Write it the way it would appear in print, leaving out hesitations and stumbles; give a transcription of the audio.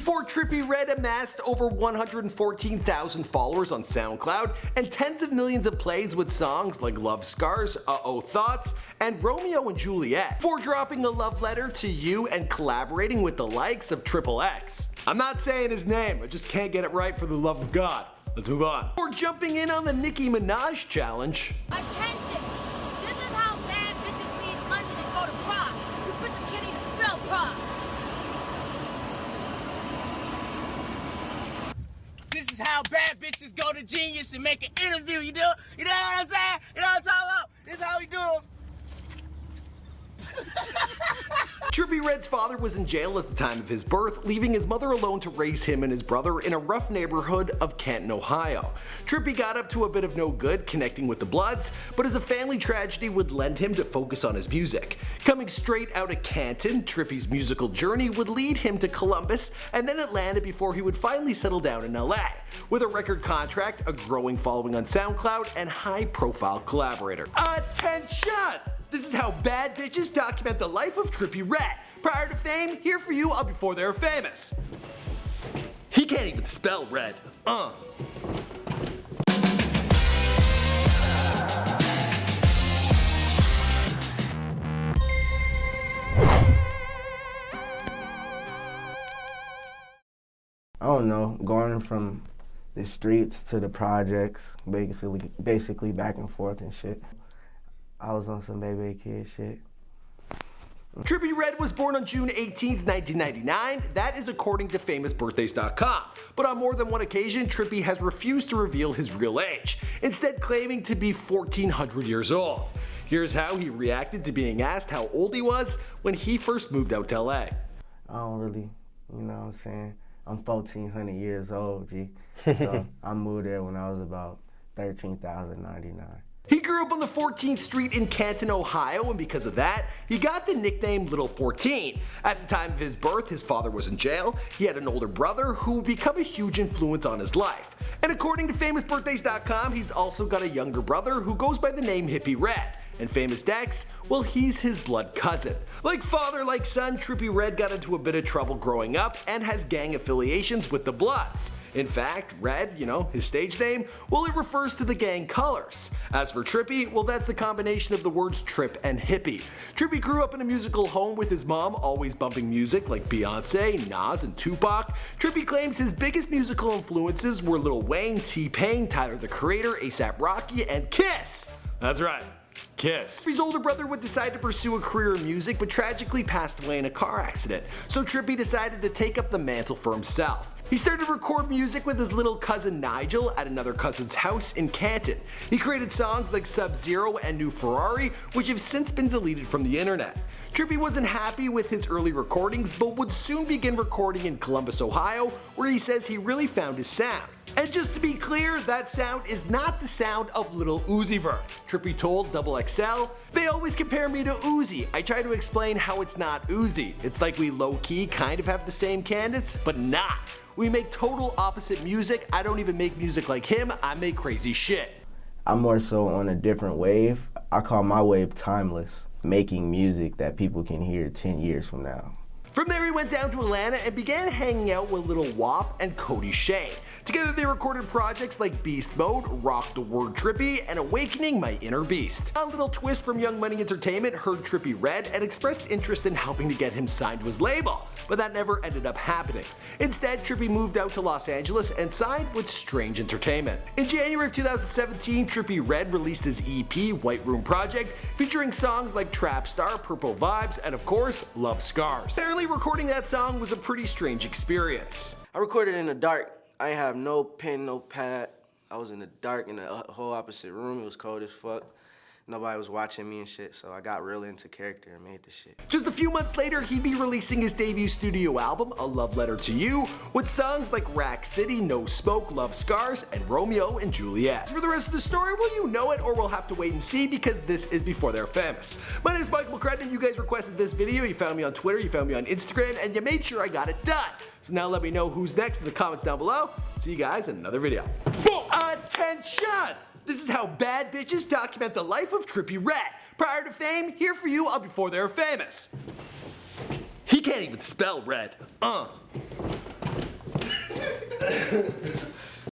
Before Trippie Redd amassed over 114,000 followers on SoundCloud and tens of millions of plays with songs like Love Scars, Uh-Oh Thoughts, and Romeo and Juliet. Before dropping a love letter to you and collaborating with the likes of Triple X. I'm not saying his name, I just can't get it right for the love of God. Let's move on. Before jumping in on the Nicki Minaj challenge. Attention! This is how bad bitches leave London and go to Prague. You put the kitty to spell Prague. This is how bad bitches go to Genius and make an interview, you know? You know what I'm saying? You know what I'm talking about? This is how we do it. Trippie Redd's father was in jail at the time of his birth, leaving his mother alone to raise him and his brother in a rough neighborhood of Canton, Ohio. Trippie got up to a bit of no good connecting with the Bloods, but as a family tragedy would lend him to focus on his music. Coming straight out of Canton, Trippie's musical journey would lead him to Columbus and then Atlanta before he would finally settle down in LA. With a record contract, a growing following on SoundCloud, and high-profile collaborator. Attention! This is how bad bitches document the life of Trippie Redd. Prior to fame, here for you all before they're famous. He can't even spell Red. I don't know, going from the streets to the projects, basically back and forth and shit. I was on some baby kid shit. Trippie Redd was born on June 18, 1999. That is according to famousbirthdays.com. But on more than one occasion, Trippie has refused to reveal his real age, instead claiming to be 1,400 years old. Here's how he reacted to being asked how old he was when he first moved out to LA. I don't really, you know what I'm saying? I'm 1,400 years old, G. So I moved there when I was about 13,099. He grew up on the 14th Street in Canton, Ohio, and because of that, he got the nickname Little 14. At the time of his birth, his father was in jail. He had an older brother who would become a huge influence on his life. And according to famousbirthdays.com, he's also got a younger brother who goes by the name Trippie Redd. And famous Dex, well, he's his blood cousin. Like father, like son, Trippie Redd got into a bit of trouble growing up and has gang affiliations with the Bloods. In fact, Redd, you know, his stage name, well, it refers to the gang colors. As for Trippie, well, that's the combination of the words trip and hippie. Trippie grew up in a musical home with his mom always bumping music like Beyonce, Nas, and Tupac. Trippie claims his biggest musical influences were Lil Wayne, T-Pain, Tyler the Creator, A$AP Rocky, and Kiss. That's right. Kiss. His older brother would decide to pursue a career in music but tragically passed away in a car accident, so Trippie decided to take up the mantle for himself. He started to record music with his little cousin Nigel at another cousin's house in Canton. He created songs like Sub-Zero and New Ferrari, which have since been deleted from the internet. Trippie wasn't happy with his early recordings but would soon begin recording in Columbus, Ohio, where he says he really found his sound. And just to be clear, that sound is not the sound of Lil Uzi Vert. Trippie told XXL, "They always compare me to Uzi. I try to explain how it's not Uzi. It's like we low-key kind of have the same candidates, but not. We make total opposite music. I don't even make music like him. I make crazy shit." I'm more so on a different wave. I call my wave timeless, making music that people can hear 10 years from now. From there he went down to Atlanta and began hanging out with Lil Wap and Cody Shane. Together they recorded projects like Beast Mode, Rock the Word Trippie, and Awakening My Inner Beast. A little twist from Young Money Entertainment heard Trippie Redd and expressed interest in helping to get him signed to his label, but that never ended up happening. Instead, Trippie moved out to Los Angeles and signed with Strange Entertainment. In January of 2017, Trippie Redd released his EP, White Room Project, featuring songs like Trap Star, Purple Vibes, and of course, Love Scars. Apparently recording that song was a pretty strange experience. I recorded in the dark. I ain't have no pen, no pad. I was in the dark in the whole opposite room. It was cold as fuck. Nobody was watching me and shit, so I got real into character and made the shit. Just a few months later, he'd be releasing his debut studio album, A Love Letter to You, with songs like Rack City, No Smoke, Love Scars, and Romeo and Juliet. For the rest of the story, well, you know it, or we'll have to wait and see because this is before they're famous. My name is Michael McCrudden. You guys requested this video. You found me on Twitter, you found me on Instagram, and you made sure I got it done. So now let me know who's next in the comments down below. See you guys in another video. Boom! Attention! This is how bad bitches document the life of Trippie Redd. Prior to fame, here for you all before they're famous. He can't even spell Red. Yeah.